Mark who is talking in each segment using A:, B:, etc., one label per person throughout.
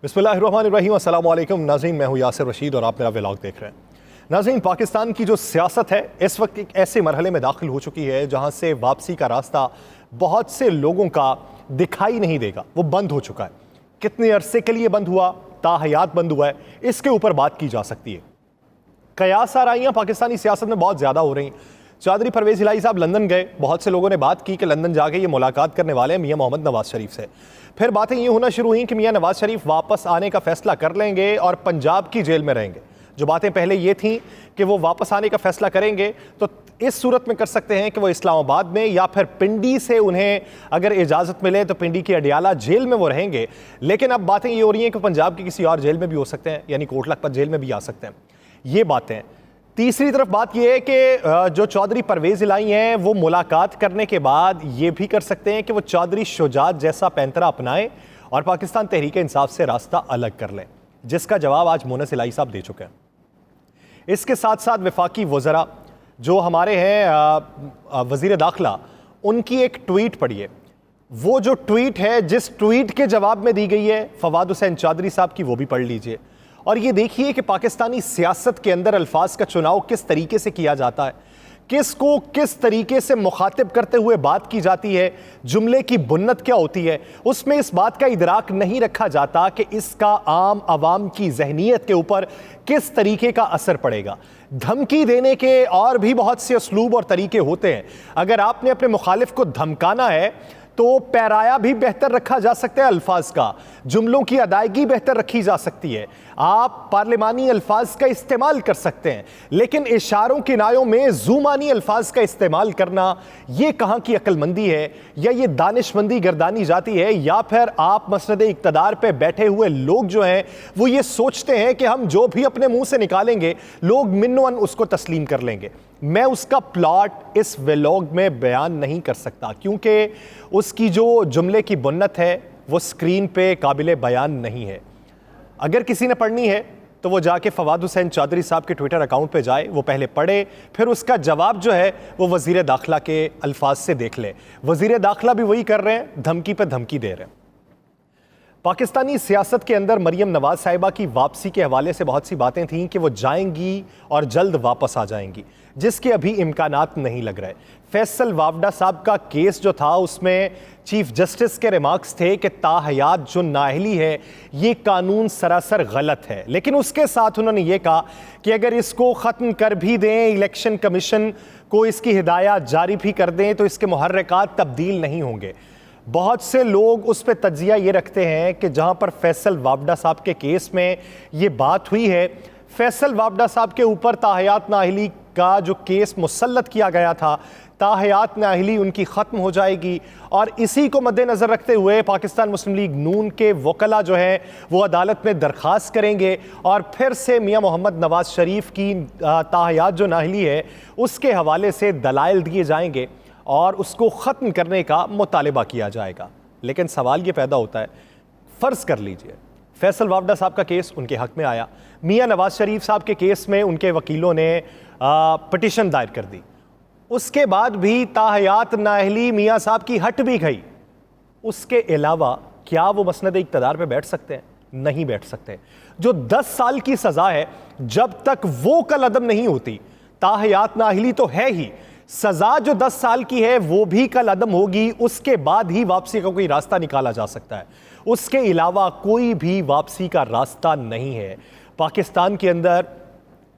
A: बिस्मिल्लाहिर्रहमानिर्रहीम, अस्सलाम वालेकुम नाज़रीन, मैं हूँ यासिर रशीद और आप मेरा व्लॉग देख रहे हैं। नाज़रीन, पाकिस्तान की जो सियासत है इस वक्त एक ऐसे मरहले में दाखिल हो चुकी है जहाँ से वापसी का रास्ता बहुत से लोगों का दिखाई नहीं देगा, वो बंद हो चुका है। कितने अरसे के लिए बंद हुआ, ताहयात बंद हुआ है, इसके ऊपर बात की जा सकती है। कयास आराइयाँ पाकिस्तानी सियासत में बहुत ज़्यादा हो रही हैं। चौधरी परवेज़ इलाही साहब लंदन गए, बहुत से लोगों ने बात की कि लंदन जाके ये मुलाकात करने वाले हैं मियां मोहम्मद नवाज शरीफ से। फिर बातें ये होना शुरू हुई कि मियां नवाज शरीफ वापस आने का फैसला कर लेंगे और पंजाब की जेल में रहेंगे। जो बातें पहले ये थी कि वो वापस आने का फैसला करेंगे तो इस सूरत में कर सकते हैं कि वो इस्लामाबाद में या फिर पिंडी से उन्हें अगर इजाज़त मिले तो पिंडी की अडियाला जेल में वो रहेंगे। लेकिन अब बातें ये हो रही हैं कि पंजाब की किसी और जेल में भी हो सकते हैं, यानी कोट लखपत जेल में भी आ सकते हैं। ये बातें। तीसरी तरफ बात यह है कि जो चौधरी परवेज़ इलाही हैं वो मुलाकात करने के बाद ये भी कर सकते हैं कि वो चौधरी शुजात जैसा पैंतरा अपनाएं और पाकिस्तान तहरीक इंसाफ से रास्ता अलग कर लें, जिसका जवाब आज मोनस इलाही साहब दे चुके हैं। इसके साथ साथ वफाकी वज़रा जो हमारे हैं वज़ीर दाखिला, उनकी एक ट्वीट पढ़िए। वो जो ट्वीट है, जिस ट्वीट के जवाब में दी गई है फवाद हुसैन चौधरी साहब की, वो भी पढ़ लीजिए और ये देखिए कि पाकिस्तानी सियासत के अंदर अल्फाज का चुनाव किस तरीके से किया जाता है, किसको किस तरीके से मुखातिब करते हुए बात की जाती है, जुमले की बुन्नत क्या होती है। उसमें इस बात का इदराक नहीं रखा जाता कि इसका आम आवाम की जहनीत के ऊपर किस तरीके का असर पड़ेगा। धमकी देने के और भी बहुत से असलूब और तरीके होते हैं। अगर आपने अपने मुखालिफ को धमकाना है तो पैराया भी बेहतर रखा जा सकता है, अल्फाज का, जुमलों की अदायगी बेहतर रखी जा सकती है, आप पार्लिमानी अल्फाज का इस्तेमाल कर सकते हैं, लेकिन इशारों किनायों में ज़ुमानी अल्फाज का इस्तेमाल करना, ये कहाँ की अक्लमंदी है, या ये दानिशमंदी गर्दानी जाती है, या फिर आप मसनद इक़्तिदार पे बैठे हुए लोग जो हैं वो ये सोचते हैं कि हम जो भी अपने मुंह से निकालेंगे लोग मिन्नवन उसको तस्लीम कर लेंगे। मैं उसका प्लॉट इस व्लॉग में बयान नहीं कर सकता क्योंकि उसकी जो जुमले की बुन्नत है वो स्क्रीन पे काबिले बयान नहीं है। अगर किसी ने पढ़नी है तो वो जाके फवाद हुसैन चौधरी साहब के ट्विटर अकाउंट पे जाए, वो पहले पढ़े, फिर उसका जवाब जो है वो वज़ीर दाखिला के अल्फाज से देख ले। वज़ीर दाखिला भी वही कर रहे हैं, धमकी पे धमकी दे रहे हैं। पाकिस्तानी सियासत के अंदर मरियम नवाज साहिबा की वापसी के हवाले से बहुत सी बातें थीं कि वो जाएंगी और जल्द वापस आ जाएंगी, जिसके अभी इम्कानात नहीं लग रहे। फैसल वावडा साहब का केस जो था उसमें चीफ जस्टिस के रिमार्क्स थे कि ताहयात जो नाअहली है ये कानून सरासर गलत है, लेकिन उसके साथ उन्होंने ये कहा कि अगर इसको ख़त्म कर भी दें, इलेक्शन कमीशन को इसकी हिदायत जारी भी कर दें तो इसके मुहर्रिकात तब्दील नहीं होंगे। बहुत से लोग उस पर तज्जिया ये रखते हैं कि जहाँ पर फैसल वावडा साहब के केस में ये बात हुई है, फैसल वावडा साहब के ऊपर ताहयात नाअहली का जो केस मुसल्लत किया गया था, ताहयात नाअहली उनकी ख़त्म हो जाएगी और इसी को मद्देनज़र रखते हुए पाकिस्तान मुस्लिम लीग नून के वकला जो हैं वो अदालत में दरख्वास्त करेंगे और फिर से मियां मोहम्मद नवाज शरीफ की ताहयात जो नाअहली है उसके हवाले से दलाइल दिए जाएंगे और उसको ख़त्म करने का मुतालिबा किया जाएगा। लेकिन सवाल ये पैदा होता है, फ़र्ज़ कर लीजिए फैसल वावडा साहब का केस उनके हक़ में आया, मियां नवाज शरीफ साहब के केस में उनके वकीलों ने पटिशन दायर कर दी, उसके बाद भी ताहयात नाअहली मियां साहब की हट भी गई। उसके अलावा क्या वो मसनद इक़्तिदार पे बैठ सकते हैं? नहीं बैठ सकते। जो 10 साल की सज़ा है, जब तक वो कल अदम नहीं होती, ताहयात नाअहली तो है ही, सजा जो 10 साल की है वो भी कल अदम होगी, उसके बाद ही वापसी का कोई रास्ता निकाला जा सकता है। उसके अलावा कोई भी वापसी का रास्ता नहीं है। पाकिस्तान के अंदर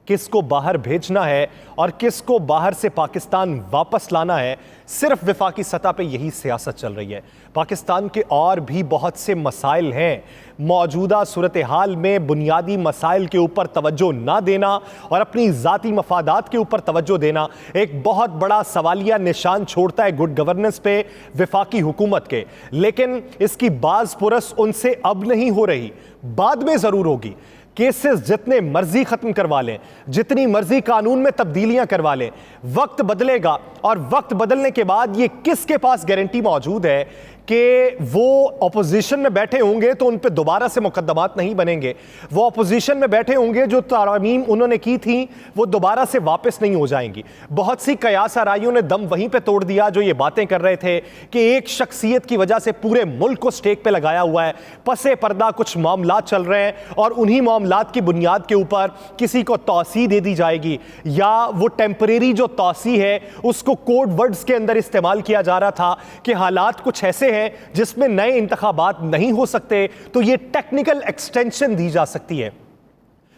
A: किसको बाहर भेजना है और किसको बाहर से पाकिस्तान वापस लाना है, सिर्फ वफाकी सतह पे यही सियासत चल रही है। पाकिस्तान के और भी बहुत से मसाइल हैं। मौजूदा सूरत हाल में बुनियादी मसाइल के ऊपर तवज्जो ना देना और अपनी ज़ाती मफादात के ऊपर तवज्जो देना एक बहुत बड़ा सवालिया निशान छोड़ता है गुड गवर्नेंस पे वफाकी हुकूमत के। लेकिन इसकी बाज़ पुरस उनसे अब नहीं हो रही, बाद में ज़रूर होगी। केसेस जितने मर्जी खत्म करवा लें, जितनी मर्जी कानून में तब्दीलियां करवा लें, वक्त बदलेगा और वक्त बदलने के बाद ये किसके पास गारंटी मौजूद है कि वो ऑपोजिशन में बैठे होंगे तो उन पे दोबारा से मुकदमात नहीं बनेंगे, वो ऑपोजिशन में बैठे होंगे जो तामीम उन्होंने की थी वो दोबारा से वापस नहीं हो जाएंगी। बहुत सी कयास आराइयों ने दम वहीं पे तोड़ दिया जो ये बातें कर रहे थे कि एक शख्सियत की वजह से पूरे मुल्क को स्टेक पे लगाया हुआ है, पसे पर्दा कुछ मामलात चल रहे हैं और उन्हीं मामलात की बुनियाद के ऊपर किसी को तौसी दे दी जाएगी, या वो टेम्परेरी जो तौसी है उसको कोड वर्ड्स के अंदर इस्तेमाल किया जा रहा था कि हालात कुछ ऐसे हैं जिसमें नए इंतखाबात नहीं हो सकते तो ये टेक्निकल एक्सटेंशन दी जा सकती है।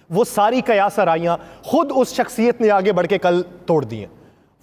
A: वो सारी कयास आराइयां खुद उस शख्सियत ने आगे बढ़ के कल तोड़ दी हैं।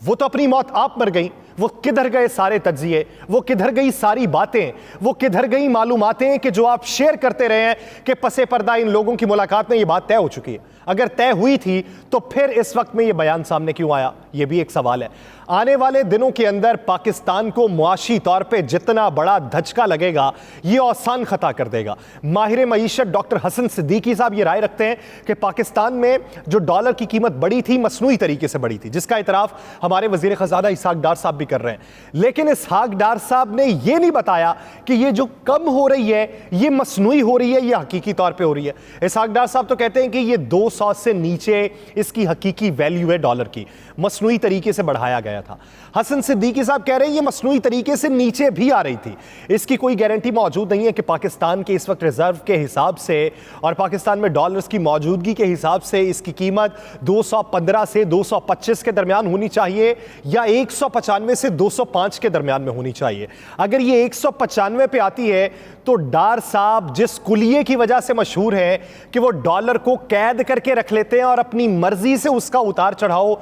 A: वो तो अपनी मौत आप मर गई, वो किधर गए सारे तज्जिए, वो किधर गई सारी बातें, वो किधर गई मालूमातें कि जो आप शेयर करते रहे हैं कि पसे पर्दा इन लोगों की मुलाकात में ये बात तय हो चुकी है। अगर तय हुई थी तो फिर इस वक्त में ये बयान सामने क्यों आया, ये भी एक सवाल है। आने वाले दिनों के अंदर पाकिस्तान को मुआशी तौर पे जितना बड़ा धचका लगेगा ये आसान खता कर देगा। माहिर मईशत डॉक्टर हसन सिद्दीकी साहब ये राय रखते हैं कि पाकिस्तान में जो डॉलर की कीमत बढ़ी थी मसनूई तरीके से बढ़ी थी, जिसका इतराफ हमारे वजीर खजाना इसहाक डार साहब भी कर रहे हैं। लेकिन इसहाक डार साहब ने यह नहीं बताया कि ये जो कम हो रही है ये मसनूई हो रही है या हकीकी तौर पे हो रही है। इसहाक डार साहब तो कहते हैं कि ये 200 से नीचे इसकी हकीकी वैल्यू है डॉलर की, मसनूई तरीके से बढ़ाया गया था। हसन सिद्दीकी साहब कह रहे हैं ये मसनूई तरीके से नीचे भी आ रही थी, इसकी कोई गारंटी मौजूद नहीं है कि पाकिस्तान के इस वक्त रिजर्व के हिसाब से और पाकिस्तान में डॉलर्स की मौजूदगी के हिसाब से इसकी कीमत 215 से 225 के दरमियान होनी चाहिए या 195 से 205 के दरमियान में होनी चाहिए। अगर ये 195 पे आती है तो डार साहब जिस कुलिये की वजह से मशहूर है कि वो डॉलर को कैद करके रख लेते हैं और अपनी मर्जी से उसका उतार चढ़ाव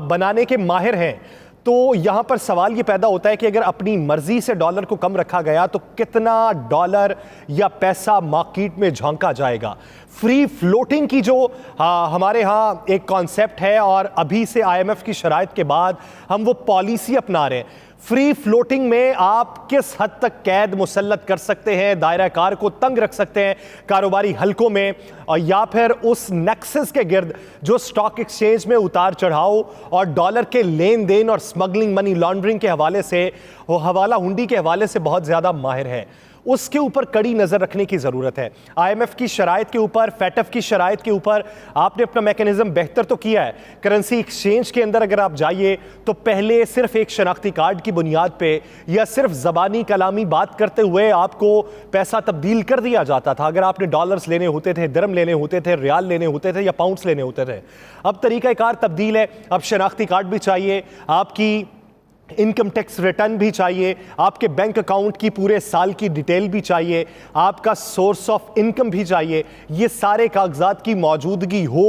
A: बनाने के माहिर हैं, तो यहां पर सवाल ये पैदा होता है कि अगर अपनी मर्जी से डॉलर को कम रखा गया तो कितना डॉलर या पैसा मार्केट में झोंका जाएगा। फ्री फ्लोटिंग की जो हमारे यहाँ एक कॉन्सेप्ट है और अभी से IMF की शराइत के बाद हम वो पॉलिसी अपना रहे हैं। फ्री फ्लोटिंग में आप किस हद तक कैद मुसल्लत कर सकते हैं, दायरा कार को तंग रख सकते हैं कारोबारी हलकों में, और या फिर उस नेक्सस के गिर्द जो स्टॉक एक्सचेंज में उतार चढ़ाव और डॉलर के लेन देन और स्मगलिंग मनी लॉन्ड्रिंग के हवाले से, वो हवाला हुंडी के हवाले से बहुत ज़्यादा माहिर है, उसके ऊपर कड़ी नज़र रखने की ज़रूरत है। IMF की शराइत के ऊपर, FATF की शराइत के ऊपर आपने अपना मैकेनिज़्म बेहतर तो किया है। करेंसी एक्सचेंज के अंदर अगर आप जाइए तो पहले सिर्फ एक शनाख्ती कार्ड की बुनियाद पे या सिर्फ ज़बानी कलामी बात करते हुए आपको पैसा तब्दील कर दिया जाता था। अगर आपने डॉलर्स लेने होते थे, दिरहम लेने होते थे, रियाल लेने होते थे या पाउंड्स लेने होते थे। अब तरीक़ाकार तब्दील है, अब शनाख्ती कार्ड भी चाहिए, आपकी इनकम टैक्स रिटर्न भी चाहिए, आपके बैंक अकाउंट की पूरे साल की डिटेल भी चाहिए, आपका सोर्स ऑफ इनकम भी चाहिए। ये सारे कागजात की मौजूदगी हो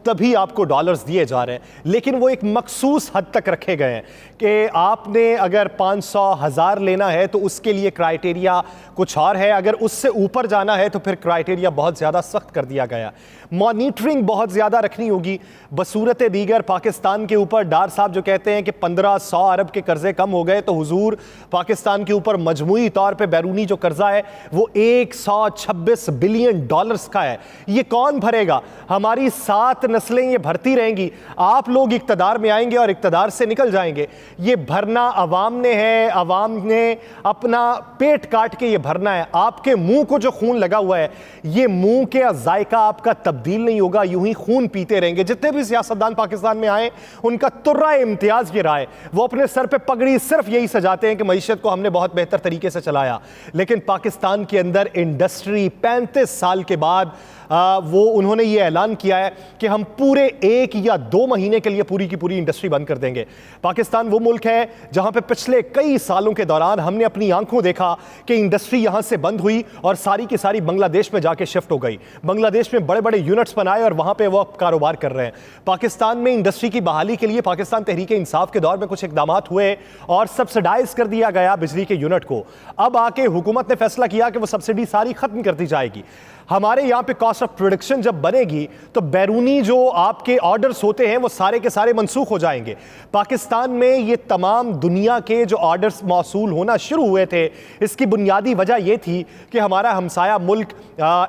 A: तभी आपको डॉलर्स दिए जा रहे हैं, लेकिन वो एक मखसूस हद तक रखे गए हैं कि आपने अगर 500,000 लेना है तो उसके लिए क्राइटेरिया कुछ और है, अगर उससे ऊपर जाना है तो फिर क्राइटेरिया बहुत ज़्यादा सख्त कर दिया गया। मॉनिटरिंग बहुत ज़्यादा रखनी होगी। बसूरत दीगर पाकिस्तान के ऊपर डार साहब जो कहते हैं कि 1500 अरब के कर्जे कम हो गए, तो हुजूर पाकिस्तान के ऊपर मजमूई तौर पे बैरूनी जो कर्जा है वो 126 बिलियन डॉलर्स का है। ये कौन भरेगा? हमारी 7 नस्लें ये भरती रहेंगी, आप लोग इक्तदार में आएंगे और इक्तदार से निकल जाएंगे। ये भरना अवाम ने है, अवाम ने अपना पेट काट के ये भरना है। आपके मुंह को जो खून लगा हुआ है ये मुंह के जायका आपका तब्दील नहीं होगा, यूं ही खून पीते रहेंगे। जितने भी सियासतदान पाकिस्तान में आए उनका तुर्रा इम्तियाज ये रहा है, वो अपने सर पे पगड़ी सिर्फ यही सजाते हैं कि मईशत को हमने बहुत बेहतर तरीके से चलाया। लेकिन पाकिस्तान के अंदर इंडस्ट्री 35 साल के बाद वो उन्होंने ये ऐलान किया है कि हम पूरे 1 या 2 महीने के लिए पूरी की पूरी इंडस्ट्री बंद कर देंगे। पाकिस्तान वो मुल्क है जहां पे पिछले कई सालों के दौरान हमने अपनी आंखों देखा कि इंडस्ट्री यहां से बंद हुई और सारी की सारी बांग्लादेश में जाके शिफ्ट हो गई। बांग्लादेश में बड़े बड़े यूनिट्स बनाए और वहां पे वो कारोबार कर रहे हैं। पाकिस्तान में इंडस्ट्री की बहाली के लिए पाकिस्तान तहरीक इंसाफ के दौर में कुछ इकदाम हुए और सब्सिडाइज कर दिया गया बिजली के यूनिट को। अब आके हुकूमत ने फैसला किया कि वो सब्सिडी सारी खत्म कर दी जाएगी। हमारे यहाँ पे कॉस्ट ऑफ प्रोडक्शन जब बनेगी तो बैरूनी जो आपके ऑर्डर्स होते हैं वो सारे के सारे मंसूख हो जाएंगे। पाकिस्तान में ये तमाम दुनिया के जो ऑर्डर्स मौसूल होना शुरू हुए थे, इसकी बुनियादी वजह ये थी कि हमारा हमसाया मुल्क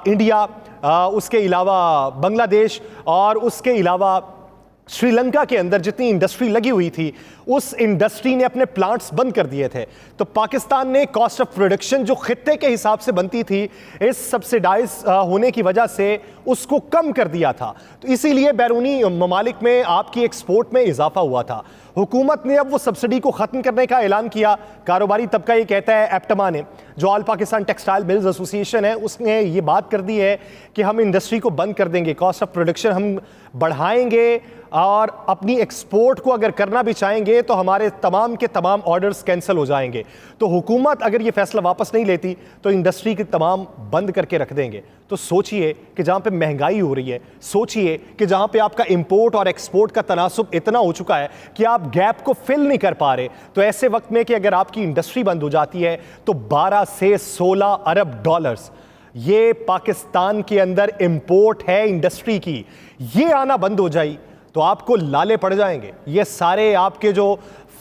A: इंडिया, उसके अलावा बांग्लादेश और उसके अलावा श्रीलंका के अंदर जितनी इंडस्ट्री लगी हुई थी उस इंडस्ट्री ने अपने प्लांट्स बंद कर दिए थे। तो पाकिस्तान ने कॉस्ट ऑफ प्रोडक्शन जो खित्ते के हिसाब से बनती थी, इस सब्सिडाइज होने की वजह से उसको कम कर दिया था। तो इसीलिए बैरूनी ममालिक में आपकी एक्सपोर्ट में इजाफा हुआ था। हुकूमत ने अब वो सब्सिडी को ख़त्म करने का ऐलान किया। कारोबारी तबका ये कहता है, एप्टमा ने, जो all Pakistan textile mills association है, उसने ये बात कर दी है कि हम इंडस्ट्री को बंद कर देंगे, कॉस्ट ऑफ प्रोडक्शन हम बढ़ाएंगे और अपनी एक्सपोर्ट को अगर करना भी चाहेंगे तो हमारे तमाम के तमाम ऑर्डर्स कैंसिल हो जाएंगे। तो हुकूमत अगर ये फैसला वापस नहीं लेती तो इंडस्ट्री की तमाम बंद करके रख देंगे। तो सोचिए कि जहाँ पे महंगाई हो रही है, सोचिए कि जहाँ पे आपका इंपोर्ट और एक्सपोर्ट का तनासुब इतना हो चुका है कि आप गैप को फिल नहीं कर पा रहे, तो ऐसे वक्त में कि अगर आपकी इंडस्ट्री बंद हो जाती है तो 12 से 16 अरब डॉलर्स ये पाकिस्तान के अंदर इंपोर्ट है इंडस्ट्री की, ये आना बंद हो जाए तो आपको लाले पड़ जाएंगे। ये सारे आपके जो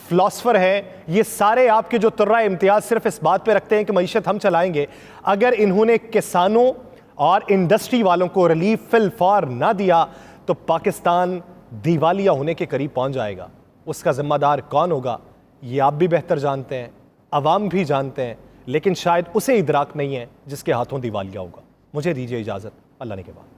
A: फिलॉसफर हैं, ये सारे आपके जो तुर्रा इम्तियाज सिर्फ इस बात पे रखते हैं कि मईशत हम चलाएंगे, अगर इन्होंने किसानों और इंडस्ट्री वालों को रिलीफ फिल फॉर ना दिया तो पाकिस्तान दिवालिया होने के करीब पहुंच जाएगा। उसका जिम्मेदार कौन होगा ये आप भी बेहतर जानते हैं, अवाम भी जानते हैं, लेकिन शायद उसे इदराक नहीं है जिसके हाथों दिवालिया होगा। मुझे दीजिए इजाज़त, अल्लाह ने के बाद।